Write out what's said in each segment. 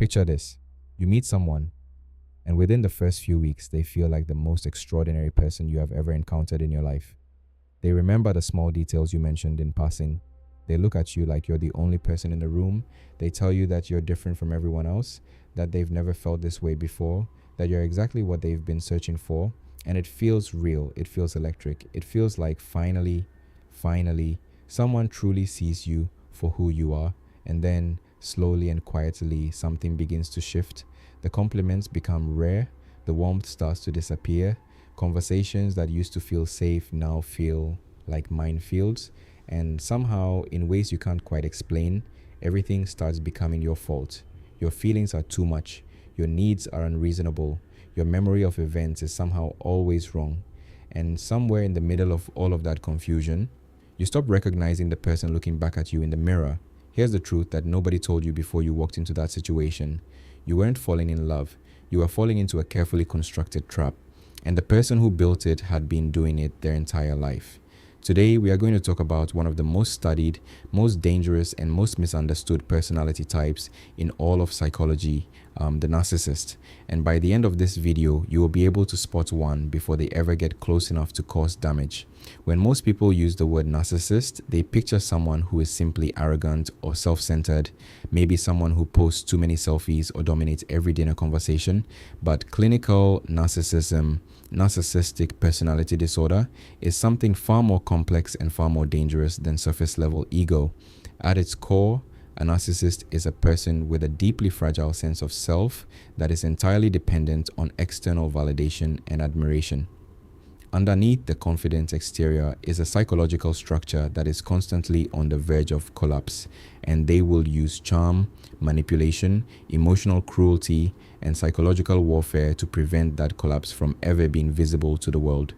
Picture this. You meet someone, and within the first few weeks, they feel like the most extraordinary person you have ever encountered in your life. They remember the small details you mentioned in passing. They look at you like you're the only person in the room. They tell you that you're different from everyone else, that they've never felt this way before, that you're exactly what they've been searching for. And it feels real. It feels electric. It feels like finally, someone truly sees you for who you are. And then slowly and quietly, something begins to shift. The compliments become rare. The warmth starts to disappear. Conversations that used to feel safe now feel like minefields. And somehow, in ways you can't quite explain, everything starts becoming your fault. Your feelings are too much. Your needs are unreasonable. Your memory of events is somehow always wrong. And somewhere in the middle of all of that confusion, you stop recognizing the person looking back at you in the mirror. Here's the truth that nobody told you before you walked into that situation. You weren't falling in love. You were falling into a carefully constructed trap. And the person who built it had been doing it their entire life. Today, we are going to talk about one of the most studied, most dangerous, and most misunderstood personality types in all of psychology, the narcissist. And by the end of this video, you will be able to spot one before they ever get close enough to cause damage. When most people use the word narcissist, they picture someone who is simply arrogant or self-centered, maybe someone who posts too many selfies or dominates every dinner conversation. But clinical narcissism, narcissistic personality disorder, is something far more complex and far more dangerous than surface-level ego. At its core, a narcissist is a person with a deeply fragile sense of self that is entirely dependent on external validation and admiration. Underneath the confident exterior is a psychological structure that is constantly on the verge of collapse, and they will use charm, manipulation, emotional cruelty, and psychological warfare to prevent that collapse from ever being visible to the world.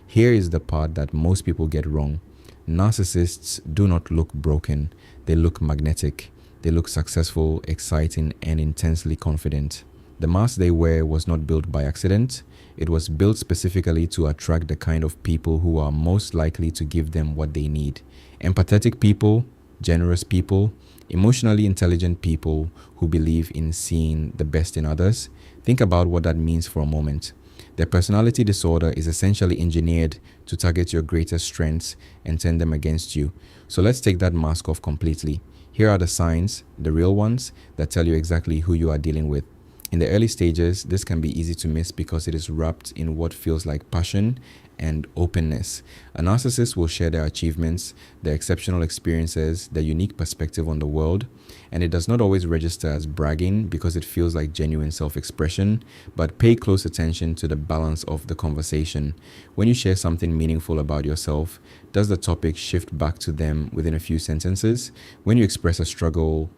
Here is the part that most people get wrong. Narcissists do not look broken. They look magnetic. They look successful, exciting, and intensely confident. The mask they wear was not built by accident. It was built specifically to attract the kind of people who are most likely to give them what they need. Empathetic people, generous people, emotionally intelligent people who believe in seeing the best in others. Think about what that means for a moment. Their personality disorder is essentially engineered to target your greatest strengths and turn them against you. So let's take that mask off completely. Here are the signs, the real ones, that tell you exactly who you are dealing with. In the early stages, this can be easy to miss because it is wrapped in what feels like passion and openness. A narcissist will share their achievements, their exceptional experiences, their unique perspective on the world, and it does not always register as bragging because it feels like genuine self-expression. But pay close attention to the balance of the conversation. When you share something meaningful about yourself, does the topic shift back to them within a few sentences? When you express a struggle,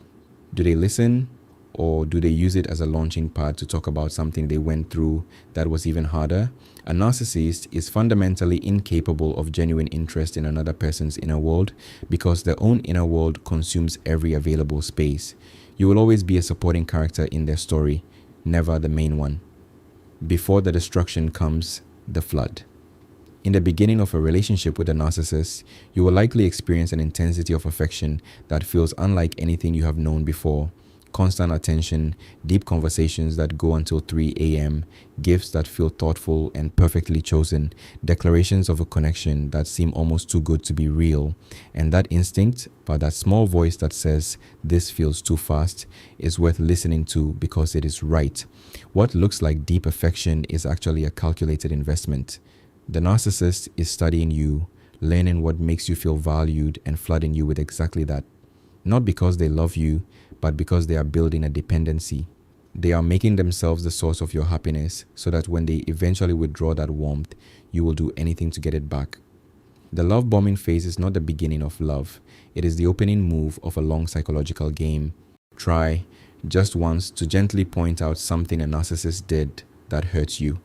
do they listen? Or do they use it as a launching pad to talk about something they went through that was even harder? A narcissist is fundamentally incapable of genuine interest in another person's inner world because their own inner world consumes every available space. You will always be a supporting character in their story, never the main one. Before the destruction comes the flood. In the beginning of a relationship with a narcissist, you will likely experience an intensity of affection that feels unlike anything you have known before. Constant attention, deep conversations that go until 3 a.m., gifts that feel thoughtful and perfectly chosen, declarations of a connection that seem almost too good to be real. And that instinct, but that small voice that says, "This feels too fast," is worth listening to because it is right. What looks like deep affection is actually a calculated investment. The narcissist is studying you, learning what makes you feel valued, and flooding you with exactly that. Not because they love you, but because they are building a dependency. They are making themselves the source of your happiness so that when they eventually withdraw that warmth, you will do anything to get it back. The love bombing phase is not the beginning of love. It is the opening move of a long psychological game. Try, just once, to gently point out something a narcissist did that hurts you.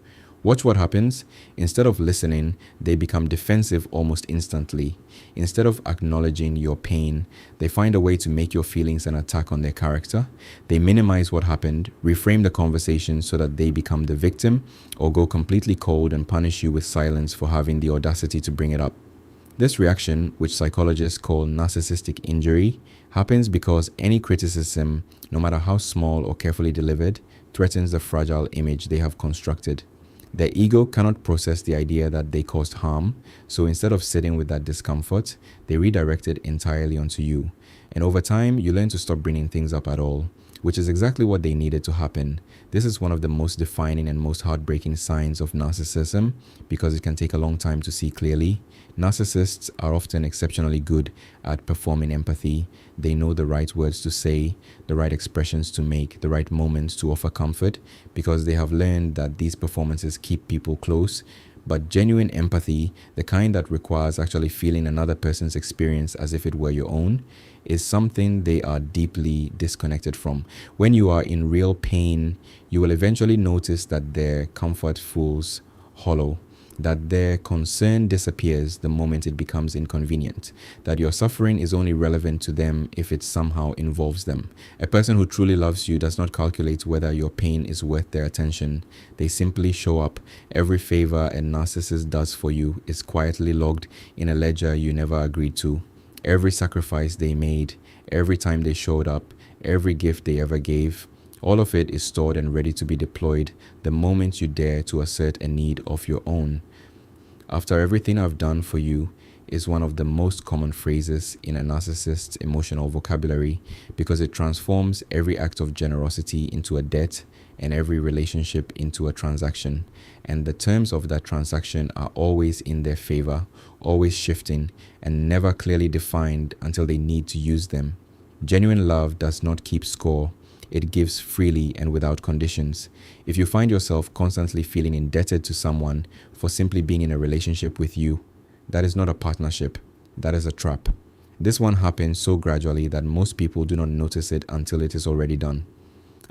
Watch what happens. Instead of listening, they become defensive almost instantly. Instead of acknowledging your pain, they find a way to make your feelings an attack on their character. They minimize what happened, reframe the conversation so that they become the victim, or go completely cold and punish you with silence for having the audacity to bring it up. This reaction, which psychologists call narcissistic injury, happens because any criticism, no matter how small or carefully delivered, threatens the fragile image they have constructed. Their ego cannot process the idea that they caused harm, so instead of sitting with that discomfort, they redirect it entirely onto you. And over time, you learn to stop bringing things up at all, which is exactly what they needed to happen. This is one of the most defining and most heartbreaking signs of narcissism because it can take a long time to see clearly. Narcissists are often exceptionally good at performing empathy. They know the right words to say, the right expressions to make, the right moments to offer comfort because they have learned that these performances keep people close. But genuine empathy, the kind that requires actually feeling another person's experience as if it were your own, is something they are deeply disconnected from. When you are in real pain, you will eventually notice that their comfort feels hollow, that their concern disappears the moment it becomes inconvenient, that your suffering is only relevant to them if it somehow involves them. A person who truly loves you does not calculate whether your pain is worth their attention. They simply show up. Every favor a narcissist does for you is quietly logged in a ledger you never agreed to. Every sacrifice they made, every time they showed up, every gift they ever gave, all of it is stored and ready to be deployed the moment you dare to assert a need of your own. After everything I've done for you is one of the most common phrases in a narcissist's emotional vocabulary because it transforms every act of generosity into a debt and every relationship into a transaction. And the terms of that transaction are always in their favor, always shifting, and never clearly defined until they need to use them. Genuine love does not keep score. It gives freely and without conditions. If you find yourself constantly feeling indebted to someone for simply being in a relationship with you, that is not a partnership. That is a trap. This one happens so gradually that most people do not notice it until it is already done.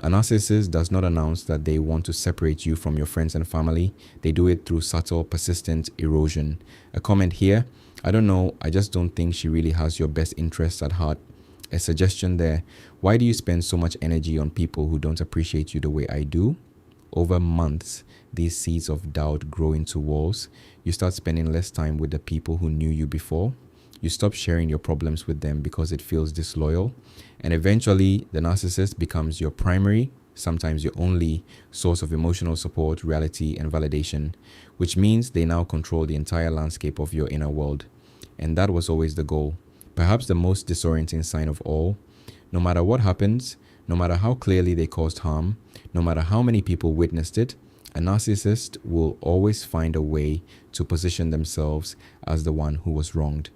A narcissist does not announce that they want to separate you from your friends and family. They do it through subtle, persistent erosion. A comment here, I don't know, I just don't think she really has your best interests at heart. A suggestion there, why do you spend so much energy on people who don't appreciate you the way I do? Over months, these seeds of doubt grow into walls. You start spending less time with the people who knew you before. You stop sharing your problems with them because it feels disloyal. And eventually, the narcissist becomes your primary, sometimes your only, source of emotional support, reality, and validation, which means they now control the entire landscape of your inner world. And that was always the goal. Perhaps the most disorienting sign of all, no matter what happens, no matter how clearly they caused harm, no matter how many people witnessed it, a narcissist will always find a way to position themselves as the one who was wronged.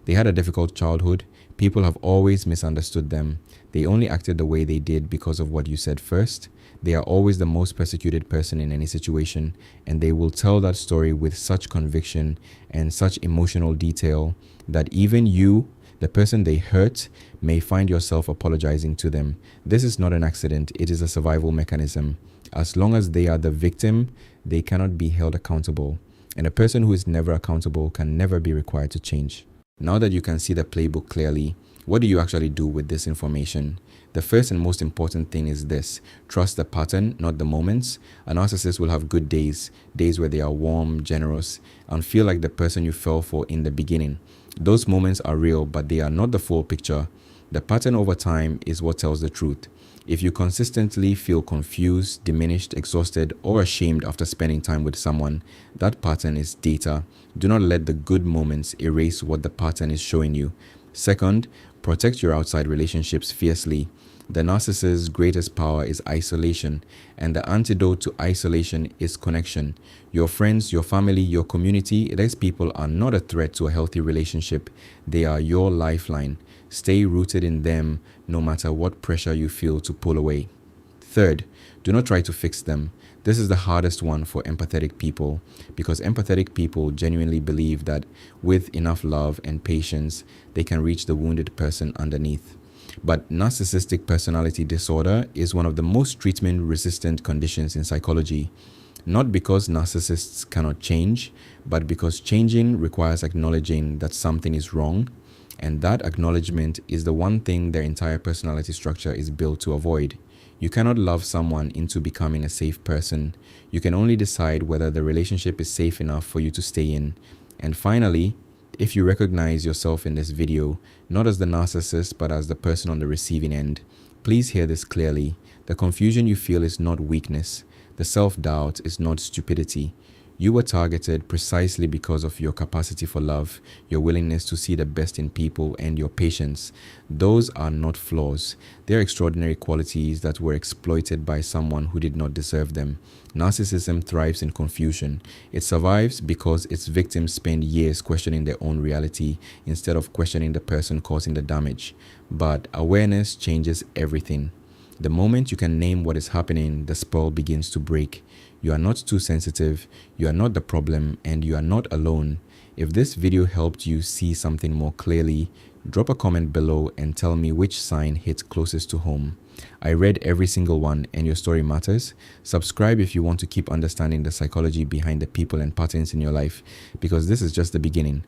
They had a difficult childhood. People have always misunderstood them. They only acted the way they did because of what you said first. They are always the most persecuted person in any situation, and they will tell that story with such conviction and such emotional detail that even you, the person they hurt, may find yourself apologizing to them. This is not an accident. It is a survival mechanism. As long as they are the victim, they cannot be held accountable. And a person who is never accountable can never be required to change. Now that you can see the playbook clearly, what do you actually do with this information? The first and most important thing is this: trust the pattern, not the moments. A narcissist will have good days, days where they are warm, generous, and feel like the person you fell for in the beginning. Those moments are real, but they are not the full picture. The pattern over time is what tells the truth. If you consistently feel confused, diminished, exhausted, or ashamed after spending time with someone, that pattern is data. Do not let the good moments erase what the pattern is showing you. Second, protect your outside relationships fiercely. The narcissist's greatest power is isolation, and the antidote to isolation is connection. Your friends, your family, your community, these people are not a threat to a healthy relationship. They are your lifeline. Stay rooted in them no matter what pressure you feel to pull away. Third, do not try to fix them. This is the hardest one for empathetic people because empathetic people genuinely believe that with enough love and patience, they can reach the wounded person underneath. But narcissistic personality disorder is one of the most treatment-resistant conditions in psychology. Not because narcissists cannot change, but because changing requires acknowledging that something is wrong, and that acknowledgement is the one thing their entire personality structure is built to avoid. You cannot love someone into becoming a safe person. You can only decide whether the relationship is safe enough for you to stay in. And finally, if you recognize yourself in this video, not as the narcissist, but as the person on the receiving end, please hear this clearly. The confusion you feel is not weakness. The self-doubt is not stupidity. You were targeted precisely because of your capacity for love, your willingness to see the best in people, and your patience. Those are not flaws. They are extraordinary qualities that were exploited by someone who did not deserve them. Narcissism thrives in confusion. It survives because its victims spend years questioning their own reality instead of questioning the person causing the damage. But awareness changes everything. The moment you can name what is happening, the spell begins to break. You are not too sensitive, you are not the problem, and you are not alone. If this video helped you see something more clearly, drop a comment below and tell me which sign hit closest to home. I read every single one, and your story matters. Subscribe if you want to keep understanding the psychology behind the people and patterns in your life, because this is just the beginning.